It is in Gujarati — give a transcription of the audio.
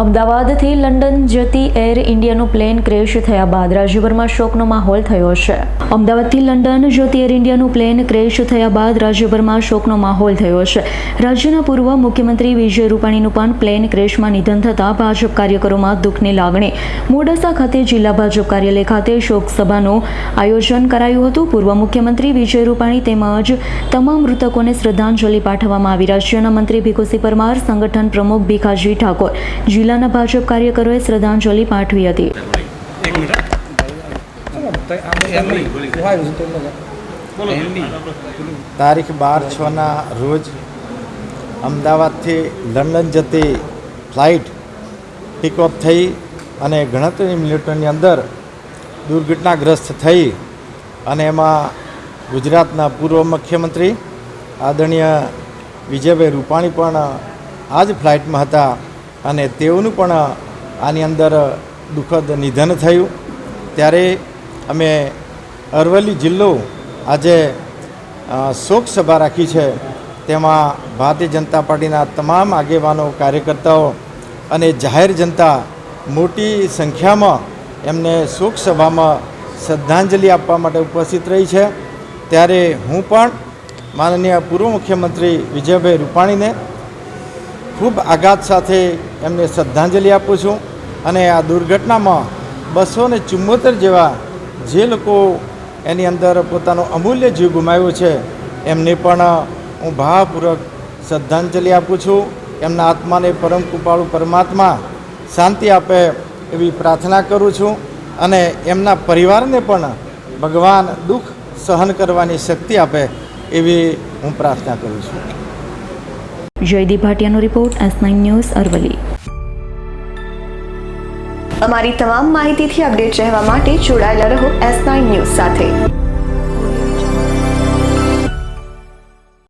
અમદાવાદથી લંડન જતી એર ઇન્ડિયાનું પ્લેન ક્રેશ થયા બાદ રાજ્યભરમાં શોકનો માહોલ થયો છે. અમદાવાદથી લંડન જતી એર ઇન્ડિયાનું પ્લેન ક્રેશ થયા બાદ રાજ્યભરમાં શોકનો માહોલ થયો છે. રાજ્યના પૂર્વ મુખ્યમંત્રી વિજય રૂપાણીનું પણ પ્લેન ક્રેશમાં નિધન થતાં ભાજપ કાર્યકરોમાં દુઃખની લાગણી. મોડાસા ખાતે જિલ્લા ભાજપ કાર્યાલય ખાતે શોક સભાનું આયોજન કરાયું હતું. પૂર્વ મુખ્યમંત્રી વિજય રૂપાણી તેમજ તમામ મૃતકોને શ્રદ્ધાંજલિ પાઠવવામાં આવી. રાજ્યના મંત્રી ભીખુસિંહ પરમાર, સંગઠન પ્રમુખ ભીખાજી ઠાકોર, જિલ્લાના ભાજપ કાર્યકરોએ શ્રદ્ધાંજલિ પાઠવી હતી. તારીખ 12/6ના રોજ અમદાવાદથી લંડન જતી ફ્લાઇટ પિકઅપ થઈ અને ગણતરીની મિનિટોની અંદર દુર્ઘટનાગ્રસ્ત થઈ અને એમાં ગુજરાતના પૂર્વ મુખ્યમંત્રી આદરણીય વિજયભાઈ રૂપાણી પણ આ જ ફ્લાઇટમાં હતા અને તેઓનું પણ આની અંદર દુઃખદ નિધન થયું. ત્યારે અમે અરવલ્લી જિલ્લો આજે શોક સભા રાખી છે. તેમાં ભારતીય જનતા પાર્ટીના તમામ આગેવાનો, કાર્યકર્તાઓ અને જાહેર જનતા મોટી સંખ્યામાં એમને શોક સભામાં શ્રદ્ધાંજલિ આપવા માટે ઉપસ્થિત રહી છે. ત્યારે હું પણ માનનીય પૂર્વ મુખ્યમંત્રી વિજયભાઈ રૂપાણીને ખૂબ આઘાત સાથે એમને શ્રદ્ધાંજલિ આપું છું અને આ દુર્ઘટનામાં 274 જેવા જે લોકો એની અંદર પોતાનો અમૂલ્ય જીવ ગુમાવ્યો છે એમને પણ હું ભાવપૂર્વક શ્રદ્ધાંજલિ આપું છું. એમના આત્માને પરમ કૃપાળુ પરમાત્મા શાંતિ આપે એવી પ્રાર્થના કરું છું અને એમના પરિવારને પણ ભગવાન દુઃખ સહન કરવાની શક્તિ આપે એવી હું પ્રાર્થના કરું છું. જયદીપ ભાટિયાનો રિપોર્ટ, S9 ન્યૂઝ, અરવલ્લી. અમારી તમામ માહિતીથી અપડેટ રહેવા માટે જોડાયેલા રહો S9 ન્યૂઝ સાથે.